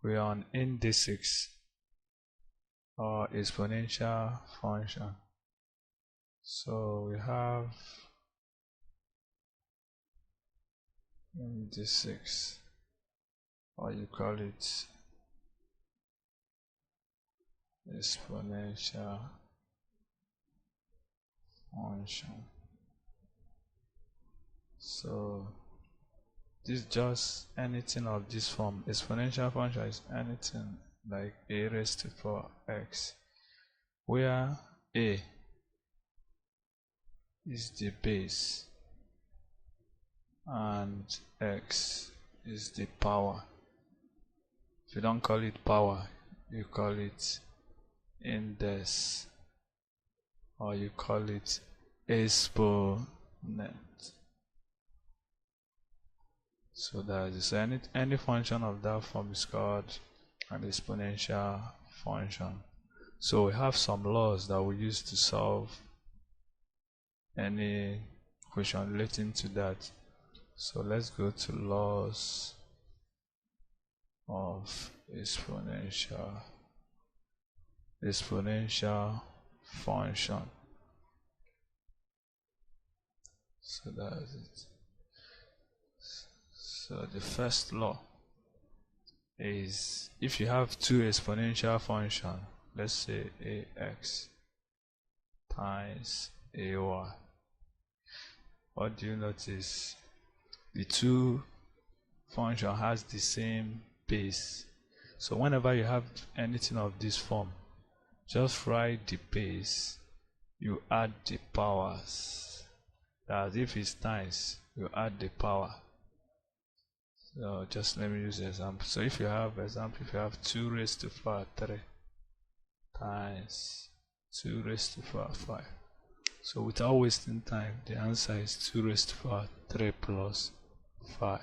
we are on indices or exponential function. So we have indices, or you call it exponential function. So this just anything of this form. Exponential function is anything like a raised to the power x, where a is the base and x is the power. If you don't call it power, you call it index, or you call it exponent. So that is any function of that form is called an exponential function. So we have some laws that we use to solve any question relating to that. So let's go to laws of exponential function. So that is it. So the first law is, if you have two exponential functions, let's say ax times ay, what do you notice? The two functions has the same base. So whenever you have anything of this form, just write the base, you add the powers. That if it's times, you add the power. So just let me use the example. So if you have 2 raised to the power 3 times 2 raised to the power 5. So without wasting time, the answer is 2 raised to the power 3 plus 5,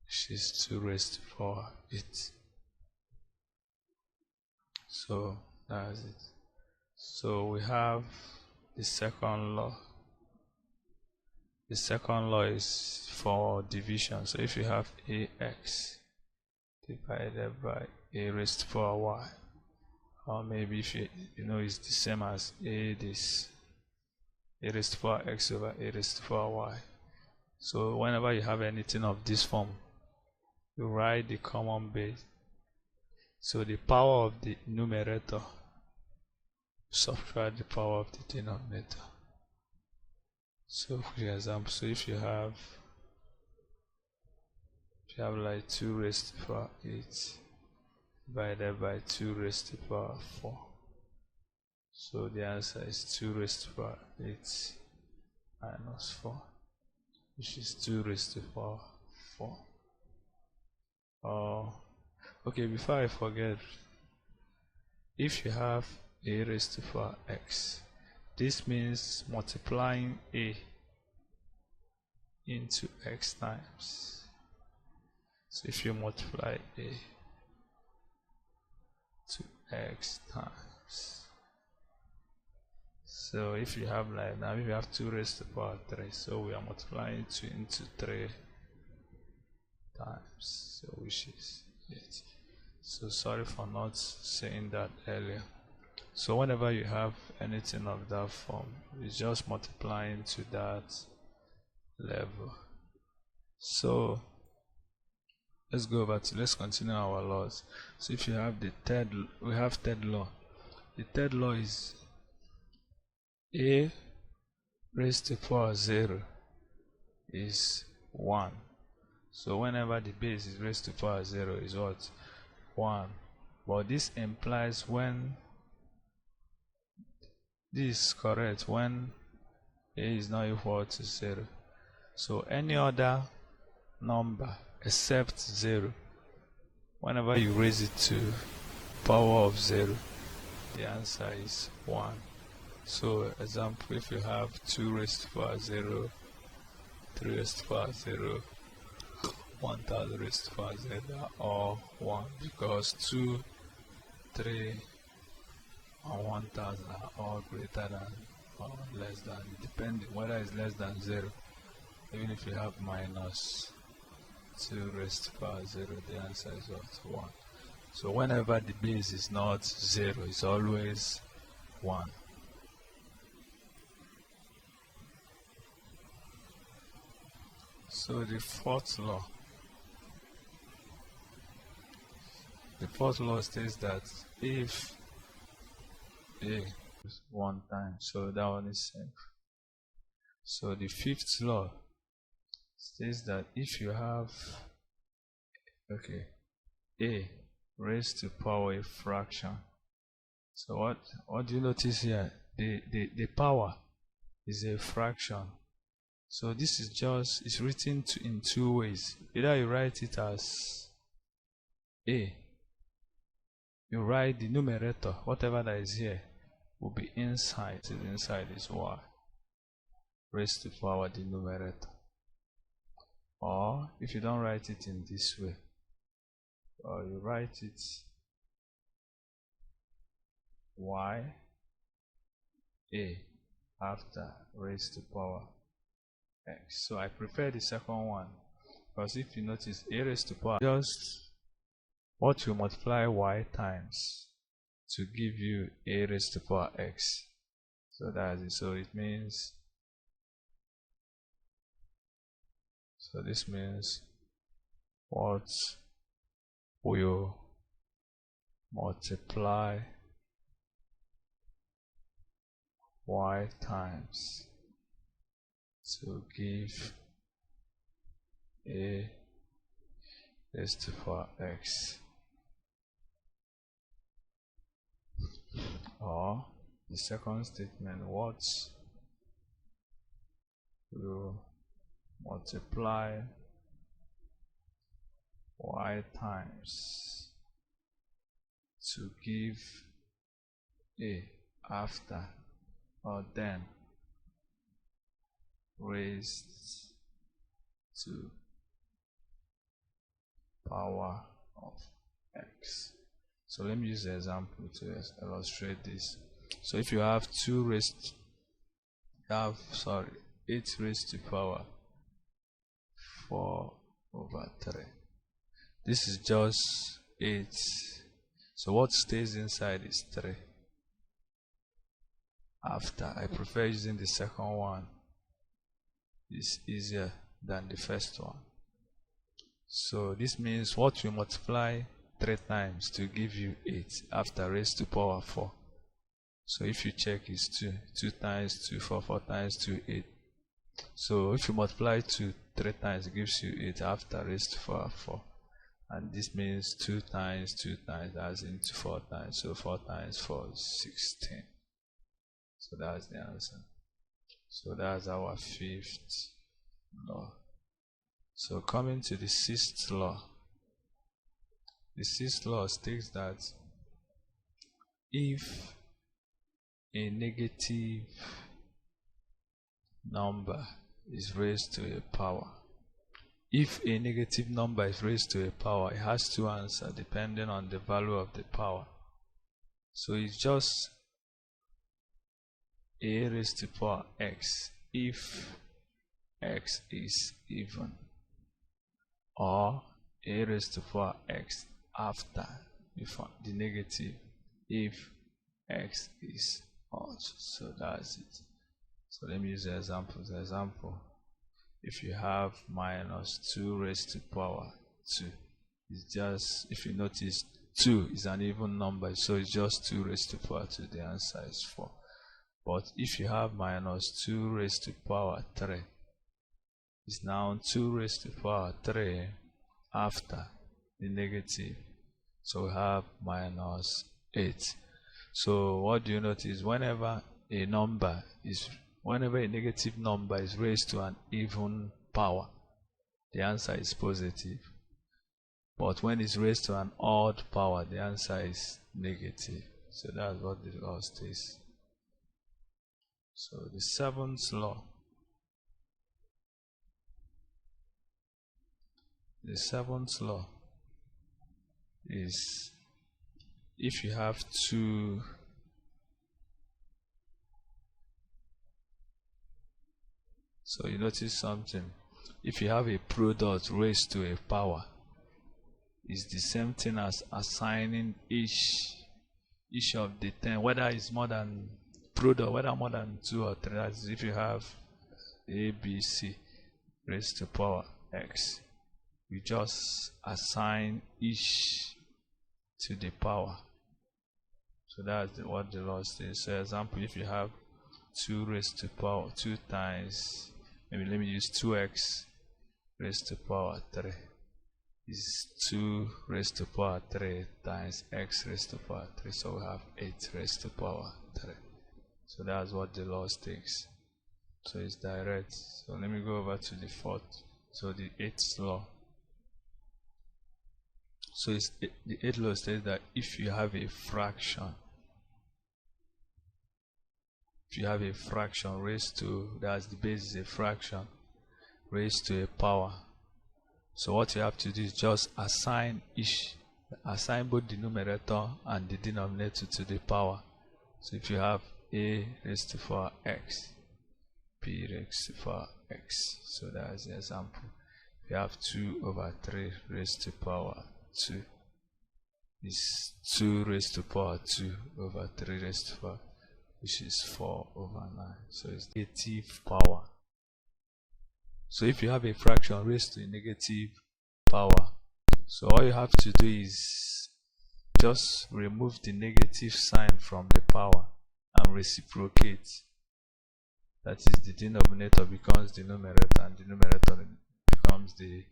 which is 2 raised to the power 8. So that's it. So we have the second law. The second law is for division. So if you have ax divided by a raised to the power y, or maybe if you know it's the same as a raised to the power x over a raised to the power y. So whenever you have anything of this form, you write the common base. So the power of the numerator, subtract the power of the denominator. So for example, so if you have like 2 raised to the power 8 divided by 2 raised to the power 4. So the answer is 2 raised to the power 8 minus 4, which is 2 raised to the power 4. Okay, before I forget, if you have a raised to the power x, this means multiplying a into x times. So if you multiply a to x times, so if you have like now, if you have 2 raised to the power 3, so we are multiplying 2 into 3 times, so which is 8. So sorry for not saying that earlier. So whenever you have anything of that form, it's just multiplying to that level. So let's continue our laws. So if you have third law. The third law is a raised to the power 0 is 1. So whenever the base is raised to the power 0 is what? 1. But this implies when this is correct when a is not equal to 0. So any other number except 0, whenever you raise it to power of 0, the answer is 1. So example, if you have 2 raised to the power 0, 3 raised to the power 0, 1000 raised to the power 0 are all 1, because 2, 3, and 1000 are all greater than or less than, depending whether it's less than 0, even if you have minus 2 raised to the power 0, the answer is what? 1. So whenever the base is not 0, it's always 1. So the fourth law states that if a is 1 time, so that one is safe. So the fifth law states that if you have a raised to power a fraction, so what do you notice here? The power is a fraction. So this is it's written in two ways. Either you write it as a, you write the numerator, whatever that is here will be inside. So the inside is y raised to power the numerator. Or if you don't write it in this way, or you write it y a after raised to power x. So I prefer the second one, because if you notice, a raised to power just what you multiply y times to give you a raised to power x. So that's it. So it means, so this means what will multiply y times to give a raised to power x. Or the second statement, what will multiply y times to give a after or then raised to power of x. So let me use the example to illustrate this. So if you have 8 raised to power 4 over 3. This is just 8. So what stays inside is 3. After, I prefer using the second one. It's easier than the first one. So this means what you multiply 3 times to give you 8 after raised to power 4. So if you check, it's 2. 2 times 2, 4, 4 times 2, 8. So if you multiply 2 3 times, it gives you 8 after raised to power 4. And this means 2 times 2 times, that's into 4 times. So 4 times 4 is 16. So that's the answer. So that's our fifth law. So coming to the sixth law. The sixth law states that if a negative number is raised to a power, if a negative number is raised to a power, it has two answers depending on the value of the power. So it's just a raised to power x if x is even, or a raised to power x after the negative if x is odd. So that's it. So let me use the example. The example, if you have minus 2 raised to power 2, it's just, if you notice, 2 is an even number, so it's just 2 raised to power 2, the answer is 4. But if you have minus 2 raised to power 3, it's now 2 raised to power 3 after the negative, so we have minus 8. So what do you notice? Whenever a negative number is raised to an even power, the answer is positive. But when it's raised to an odd power, the answer is negative. So that's what the law states. So the seventh law. The seventh law is if you have two so you notice something. if you have a product raised to a power, it's the same thing as assigning each of the 10, whether it's more than product, whether more than 2 or 3. That's if you have a, b, c raised to power x, you just assign each to the power. So that's what the law says. So example, if you have 2 raised to power 2 times, maybe let me use 2x raised to power 3 is 2 raised to power 3 times x raised to power 3. So we have 8 raised to power 3. So that's what the law states. So it's direct. So let me go over to the 4th. So the 8th law. So the 8th law says that if you have a fraction, raised to, that's the base is a fraction raised to a power. So what you have to do is just assign both the numerator and the denominator to the power. So if you have a raised to 4x, b raised to 4x, so that's the example. If you have 2 over 3 raised to power 2, is 2 raised to power 2 over 3 raised to 4, which is 4 over 9. So it's negative power. So if you have a fraction raised to a negative power, so all you have to do is just remove the negative sign from the power and reciprocate. That is, the denominator becomes the numerator and the numerator becomes the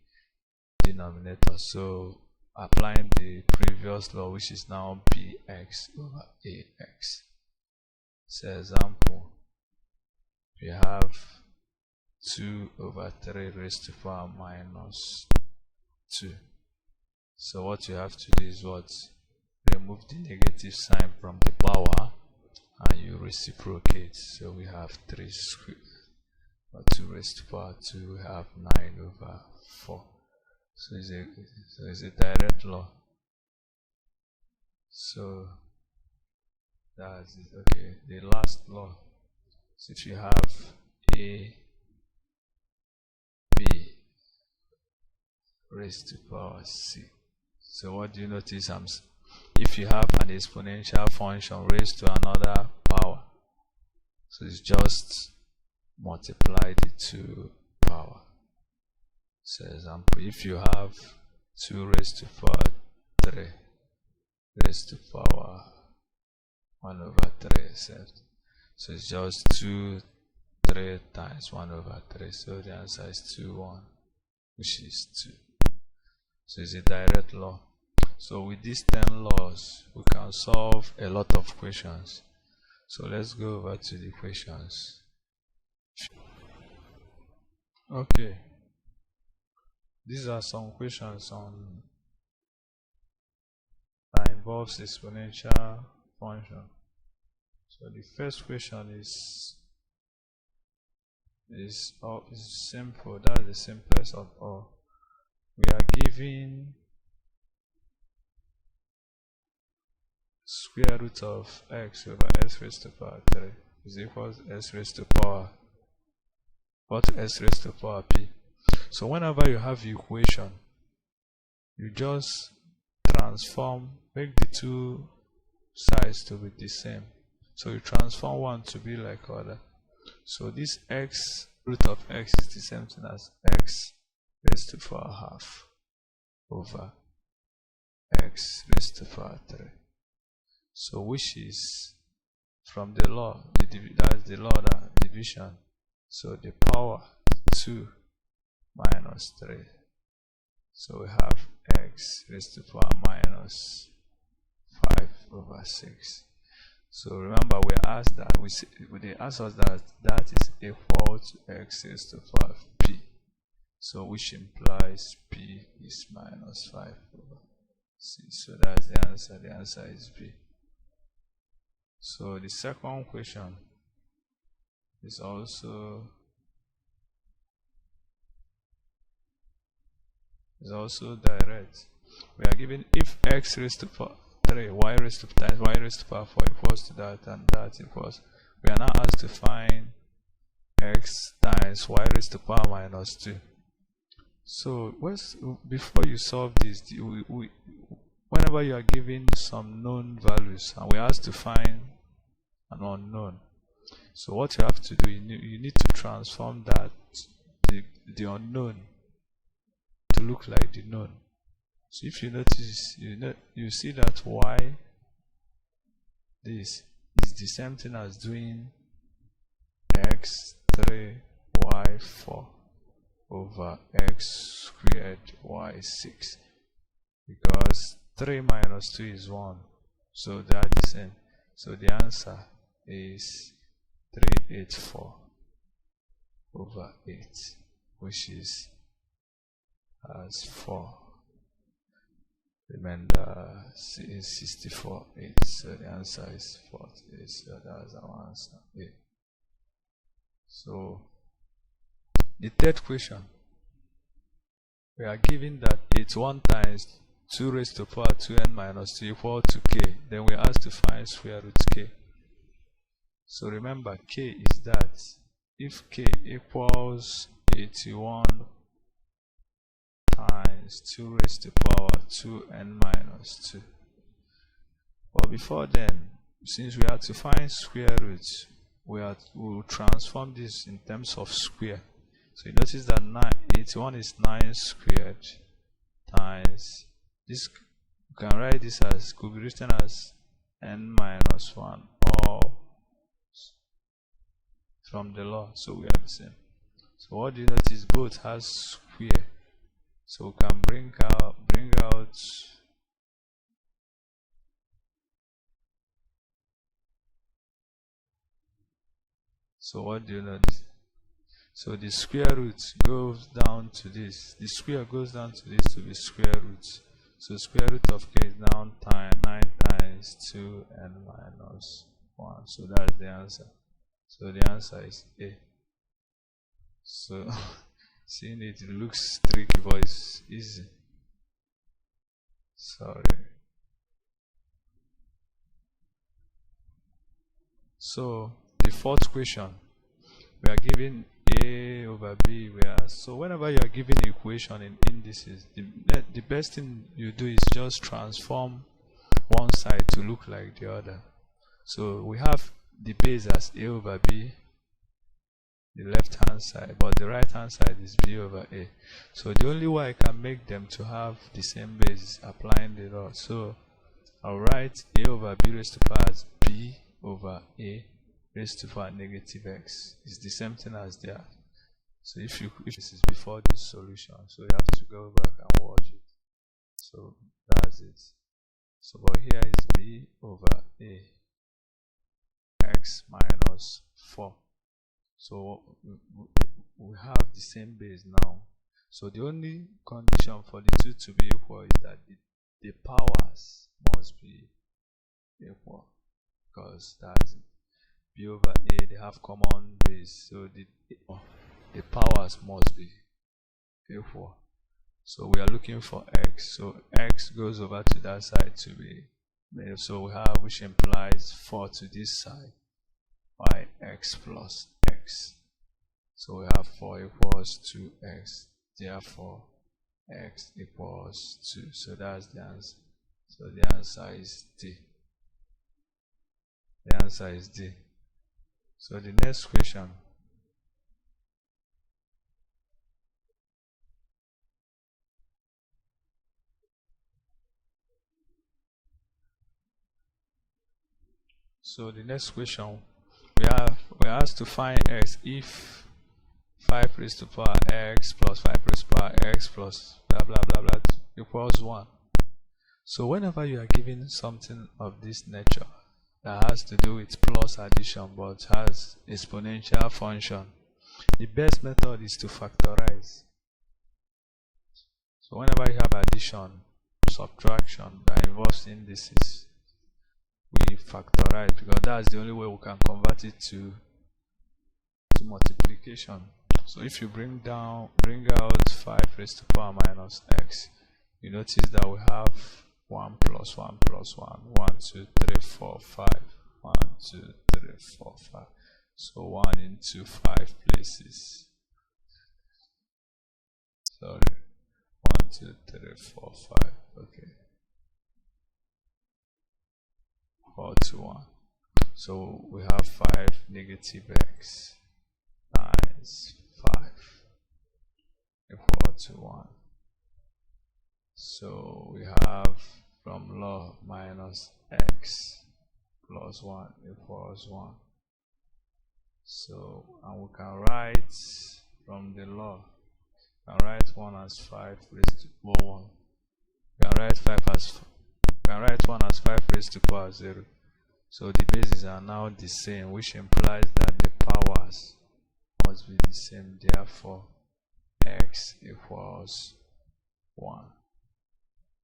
denominator. So applying the previous law, which is now bx over ax. So example, we have 2 over 3 raised to power minus 2. So what you have to do is what? Remove the negative sign from the power and you reciprocate. So we have 3 squared, or 2 raised to power 2, we have 9 over 4. So it's a direct law. So that's it. Okay, the last law. So if you have a, b raised to power c. So what do you notice? If you have an exponential function raised to another power, so it's just multiply the 2 power. So example, if you have 2 raised to power 3 raised to power 1 over 3, so it's just 2 3 times 1 over 3. So the answer is 2 1, which is 2. So it's a direct law. So with these 10 laws, we can solve a lot of questions. So let's go over to the questions. Okay, these are some questions that involves exponential function. So the first question is simple. That's the simplest of all. We are given square root of x over s raised to power 3 is equal to s raised to power, what, s raised to power p. So whenever you have the equation, you just transform, make the 2 sides to be the same. So you transform one to be like other. So this x root of x is the same thing as x raised to power half over x raised to power 3. So which is from the law, that's the law that division. So the power 2 minus 3. So we have x raised to power minus 5 over 6. So remember, we asked that they asked us that is equal to x raised to 5p. So which implies p is minus 5 over 6. So that's the answer. The answer is b. So the second question is also direct. We are given if x raised to power 3, y raised to times y raised to power 4 equals to that, and that equals, we are now asked to find x times y raised to power minus 2. So before you solve this, whenever you are given some known values and we ask to find an unknown, so what you have to do, you need to transform that the unknown to look like the known. So if you notice, you see that y this is the same thing as doing x3 y4 over x squared y6, because 3 minus 2 is 1, so they are the same. So the answer is 384 over 8, which is as 4. Remember, is 64 8. So the answer is 48. So that's our answer. A. So the third question, we are given that it's 1 times 2 raised to the power 2n minus 2 equal to k. Then we ask to find square root k. So remember, k is that if k equals 81 times 2 raised to the power 2n minus 2. But before then, since we have to find square roots, we'll transform this in terms of square. So you notice that 81 is 9 squared times this. You can write this as, could be written as n minus 1, all from the law. So we are the same. So what do you notice? Both has square. So we can bring out. So what do you notice? So the square root goes down to this. The square goes down to this to be square root. So square root of k is now 9 times 2n minus 1. So that's the answer. So the answer is A. So seeing it looks tricky, but it's easy. Sorry. So the fourth question, we are given A over B. So whenever you are given an equation in indices, the best thing you do is just transform one side to look like the other. So we have the base as A over B, the left hand side, but the right hand side is B over A. So the only way I can make them to have the same base is applying the law. So I'll write A over B raised to the power as B over A raised to the power negative x. It's the same thing as there. So if this is before this solution, so you have to go back and watch it. So that's it. So but here is B over A x minus 4. So we have the same base now. So the only condition for the two to be equal is that the powers must be equal, because that's it. B over A, they have common base, so the powers must be equal. So we are looking for x. So x goes over to that side to be made. So we have, which implies 4 to this side by x plus x. So we have 4 equals 2x. Therefore, x equals 2. So that's the answer. So the answer is D. The answer is D. So the next question. So the next question, we are asked to find x if 5 raised to the power x plus 5 raised to the power x plus blah blah blah blah equals 1. So whenever you are given something of this nature that has to do with plus addition but has exponential function, the best method is to factorize. So whenever you have addition, subtraction that involves indices, we factorize, because that's the only way we can convert it to multiplication. So if you bring out 5 raised to the power minus x, you notice that we have 1 plus 1 plus 1, 1, 2, 3, 4, 5, 1, 2, 3, 4, 5. So 1 into 5 places. Sorry. 1, 2, 3, 4, 5. Okay. 4 to 1. So we have 5 negative x times 5 equal to 1. So we have from law minus x plus 1 equals 1. So, and we can write from the law, we can write 1 as 5 raised to power 1. We can write 1 as 5 raised to power 0. So the bases are now the same, which implies that the powers must be the same. Therefore, x equals 1.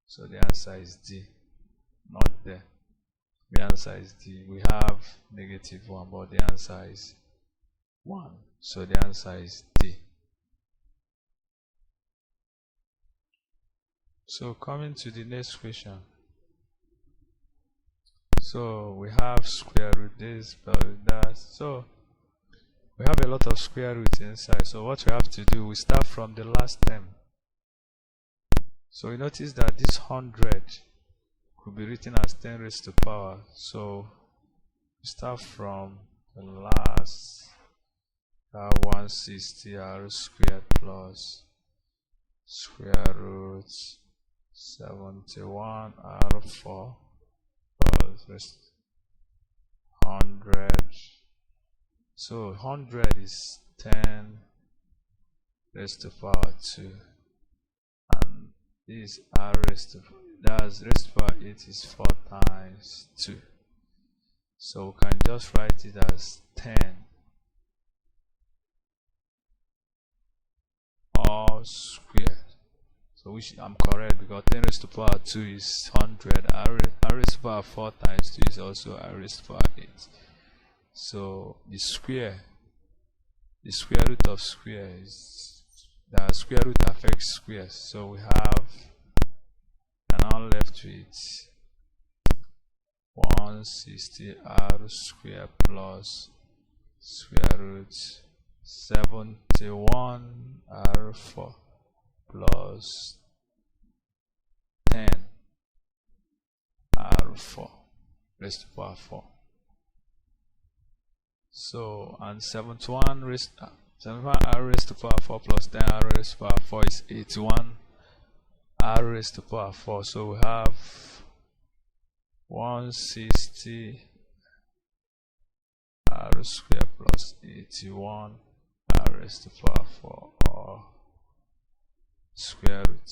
So the answer is D, not there. The answer is D. We have negative 1, but the answer is 1. So the answer is D. So coming to the next question. So we have square root this, that. So we have a lot of square roots inside. So what we have to do, we start from the last term. So you notice that this 100 could be written as 10 raised to power. So we start from the last 160 r squared plus square root 71 r4 plus 100. So 100 is 10 raised to power 2, and this r raised to, that's raised to power 8 is 4 times 2. So we can just write it as 10 all squared. So which I'm correct, because 10 raised to power 2 is 100. R raised to power 4 times 2 is also r raised to power 8. So the square root of square is, the square root affects squares. So we have, and now left with 160 r squared plus square root 71 r4 plus 10 r4 raised to power 4. So, and 71 r raised to power 4 plus 10 r raised to power 4 is 81 r raised to power 4. So we have 160 r squared plus 81 r raised to power 4, or square root.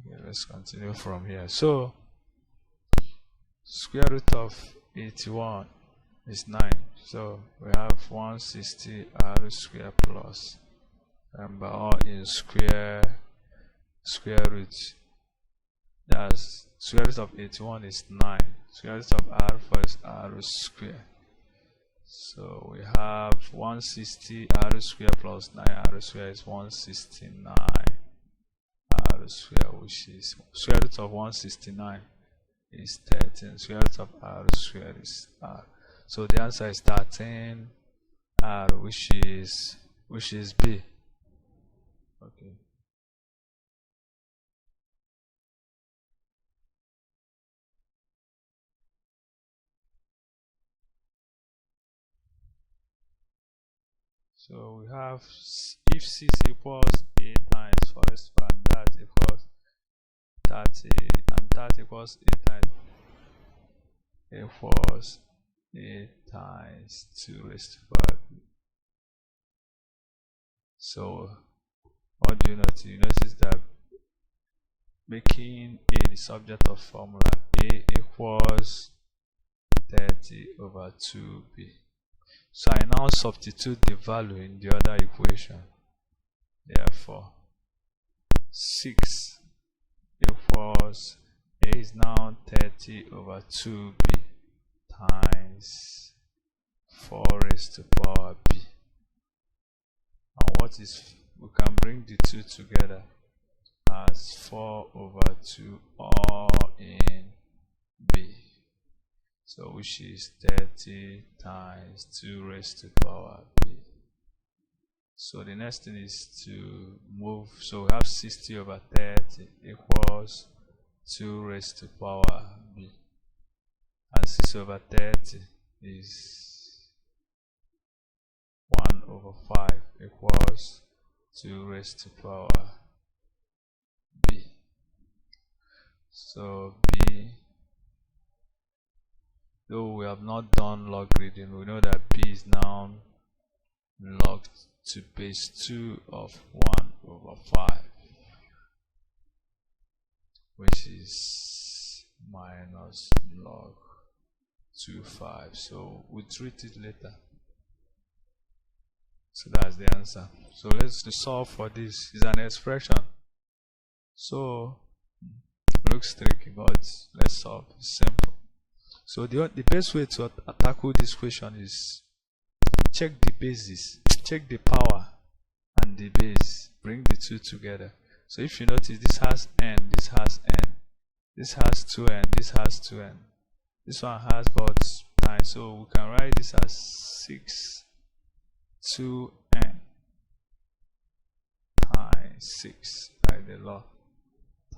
Okay, let's continue from here. So square root of 81 is 9. So we have 160 r squared plus, remember, all in square root. That's square root of 81 is 9. Square root of r4 is r squared. So we have 160 r squared plus 9 r squared is 169 r squared, which is square root of 169 is 13. Square root of r squared is r. So the answer is 13 r, which is B. Okay. So we have, if 6 equals a times 4 raised to power, and that equals 30, and that equals a times equals a times 2 raised to power b. So what do you notice? You notice that making a the subject of formula, a equals 30 over 2b. So I now substitute the value in the other equation. Therefore, 6 equals, a is now 30 over 2b times 4 raised to power b. And what is, we can bring the two together as 4 over 2 all in b. So which is 30 times 2 raised to power b. So the next thing is to move. So we have 60 over 30 equals 2 raised to power b. And 6 over 30 is 1 over 5 equals 2 raised to power b. So b, though we have not done log reading, we know that b is now log to base 2 of 1 over 5, which is minus log 25. So we'll treat it later. So that's the answer. So let's solve for this. It's an expression. So it looks tricky, but let's solve. It's simple. So the best way to tackle this question is check the bases, check the power and the base, bring the two together. So if you notice, this has n, this has n, this has 2n, this has 2n, this one has but times. So we can write this as 6 2n times 6 by the law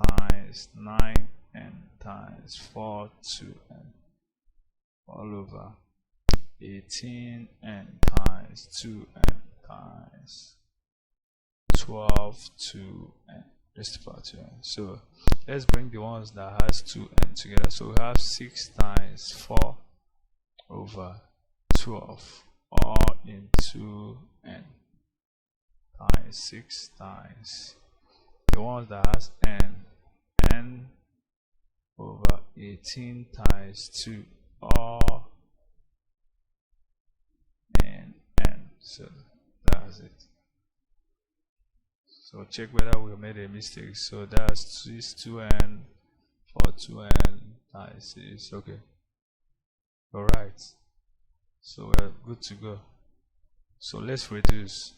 times 9n times 4 2n all over 18n times 2n times 12 2n raised to the power 2n. So let's bring the ones that has 2n together. So we have 6 times 4 over 12 all into n times 6 times the ones that has n over 18 times 2 all n. So that's it. So check whether we made a mistake. So that's 6 2n for 2n times 6. Okay. Alright. So we're good to go. So let's reduce.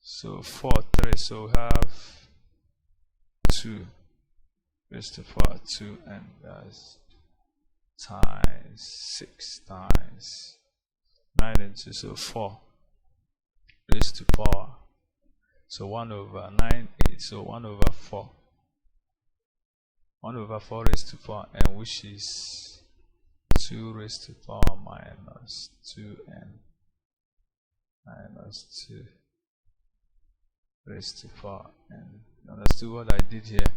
So 4 3. So we have 2 raised to the power 2, and that's times 6 times 9 and 2. So 4 raised to the power. So 1 over 9 8. So 1 over 4. 1 over 4 raised to the power n, which is 2 raised to the power minus 2n minus 2 raised to the power n. You understood what I did here?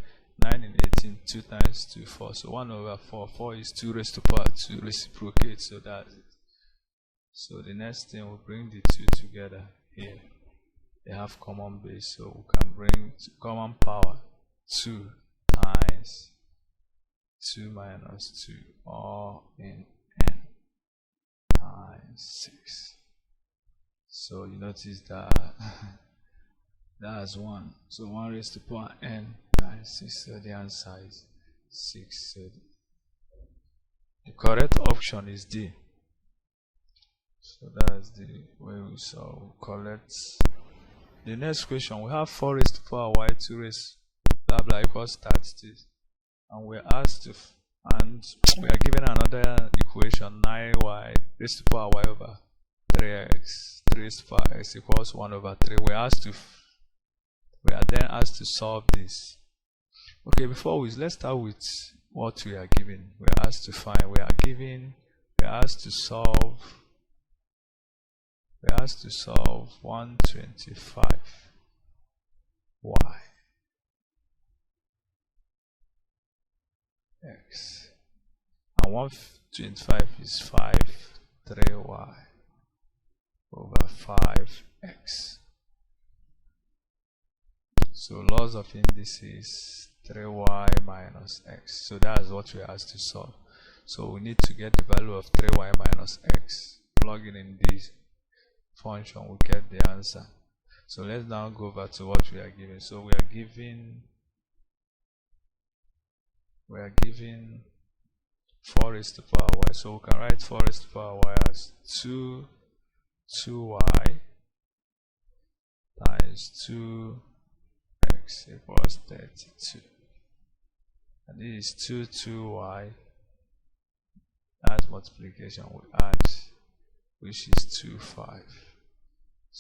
9 and 18, 2 times 2, 4. So 1 over 4. 4 is 2 raised to the power 2 reciprocate. So that's it. So the next thing, we'll bring the two together here. They have common base. So we can bring common power 2 times 2 minus 2 all in n times 6. So you notice that that's 1. So 1 raised to the power n times 6. So the answer is 6. So the correct option is D. So that's the way we solve. Collect. The next question, we have 4 raised to the power y 2 raised blah blah equals 36. And we're asked to, and we are given another equation, 9y raised to the power y over 3x, 3 raised to the power x equals 1 over 3. We are then asked to solve this. Okay, let's start with what we are given. We are asked to find, we are asked to solve 125y x, and 125 is 5 3y over 5x. So laws of indices, 3y minus x. So that's what we are asked to solve. So we need to get the value of 3y minus x. Plug it in this function, we get the answer. So let's now go back to what we are given. So we are given 4 raised to the power y. So we can write 4 raised to the power y as 2y times 2x equals 32. And this is 2y. That's multiplication. We add, which is 25.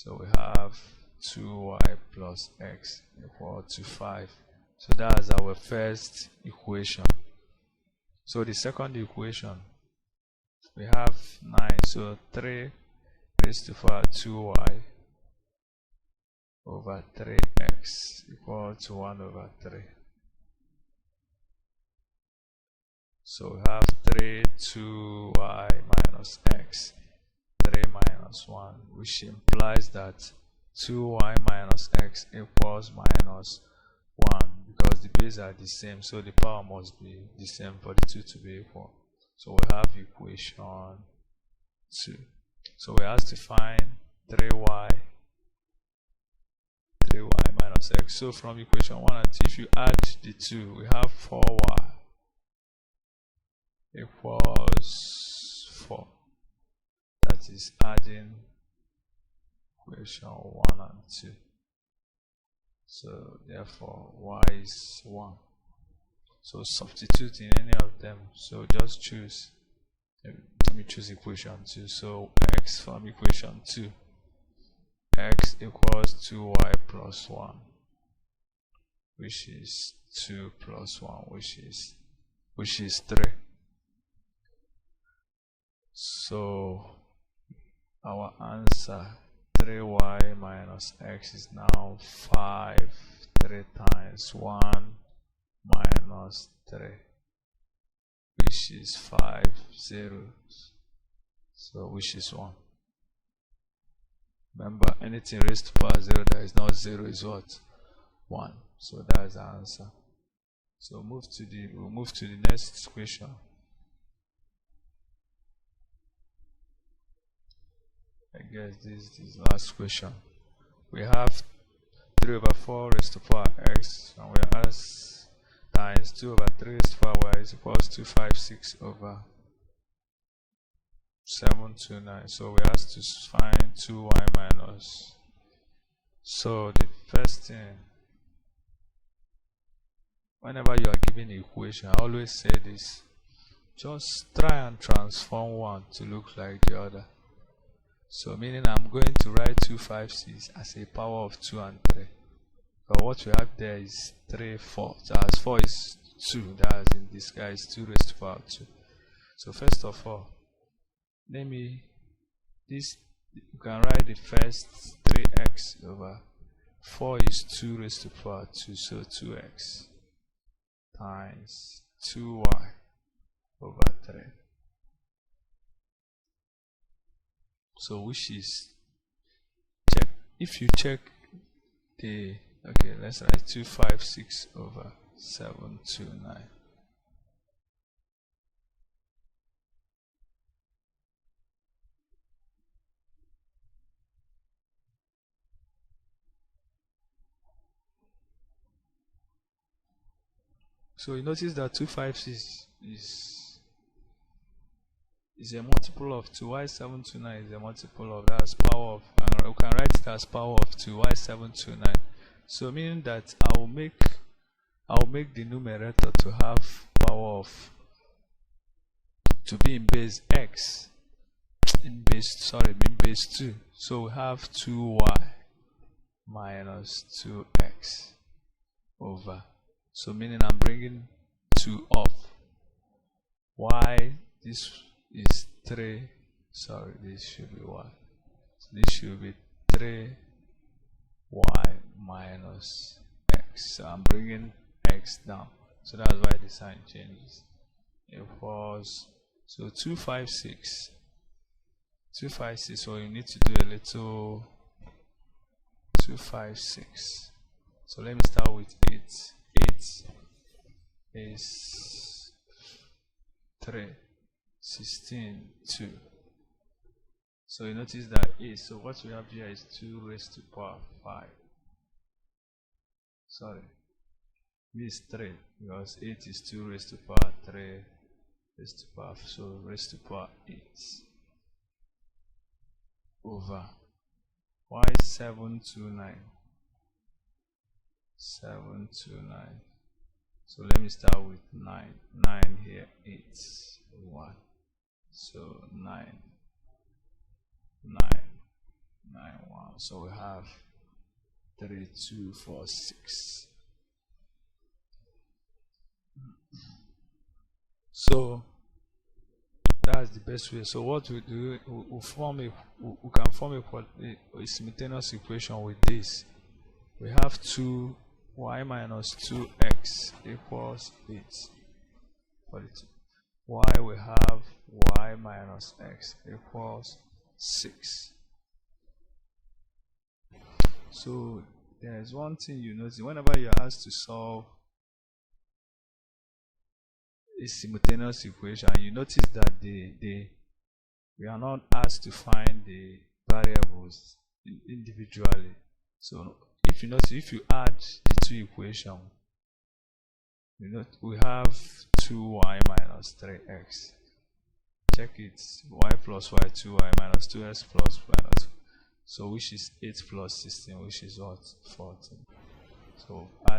So we have 2y plus x equal to 5. So that's our first equation. So the second equation, we have 9. So 3 raised to power 2y over 3x equal to 1 over 3. So we have 3 2y minus x, 3 minus 1, which implies that 2y minus x equals minus 1, because the bases are the same, so the power must be the same for the two to be equal. So we have equation 2. So we have to find 3y minus x. So from equation 1 and 2, if you add the 2, we have 4y equals 4. That is adding equation 1 and 2. So therefore y is 1. So substitute in any of them. So just choose, let me choose equation 2. So x from equation 2, x equals 2y plus 1, which is 2 plus 1, which is 3. So our answer, 3y minus x, is now 5. 3 times 1 minus 3, which is 5 zeros, so which is 1. Remember, anything raised to power 0 that is not 0 is what? 1. So that's the answer. So we'll move to the next question. I guess this is the last question. We have 3 over 4 raised to power x, and we are asked times 2 over 3 raised to power y is equals to 256 over 729. So we have to find 2y minus. So the first thing, whenever you are given an equation, I always say this: just try and transform one to look like the other. So meaning I'm going to write 256 as a power of 2 and 3. But what we have there is 3, 4. So as 4 is 2, that is in this guy is 2 raised to power 2. So first of all, you can write the first 3x over 4 is 2 raised to power 2, so 2x times 2y over 3. So which is, check, if you check the, okay, let's write 256 over 729. So you notice that 256 is a multiple of 2. Y729 is a multiple of, that's power of, and we can write it as power of 2. Y729. So meaning that I'll make the numerator to have power of, to be in base x, in base 2. So we have 2y minus 2x over, so meaning I'm bringing 2 up. Y, this is 3, sorry, this should be y. So this should be 3y minus x. So I'm bringing x down. So that's why the sign changes. It was, so 256. So you need to do a little 256. So let me start with 8. 8 is 3. 16, 2. So you notice that 8. So what we have here is 2 raised to power 5. Sorry, this is 3 because 8 is 2 raised to power 3 raised to power, so raised to power 8 over y729. 729. So let me start with 9. 9 here, 8, 1. So 9, 9, 9, 1. So we have 3, 2, 4, 6. So that's the best way. So what we do, we can form a simultaneous equation with this. We have 2y minus 2x equals 8. For it, y we have y minus x equals 6. So there's one thing you notice whenever you're asked to solve a simultaneous equation, you notice that we are not asked to find the variables individually. So if you notice, if you add the two equations, we have 2y minus 3x. Check it, y plus y, 2y minus 2x plus minus, so which is 8 plus 16, which is what? 14. So add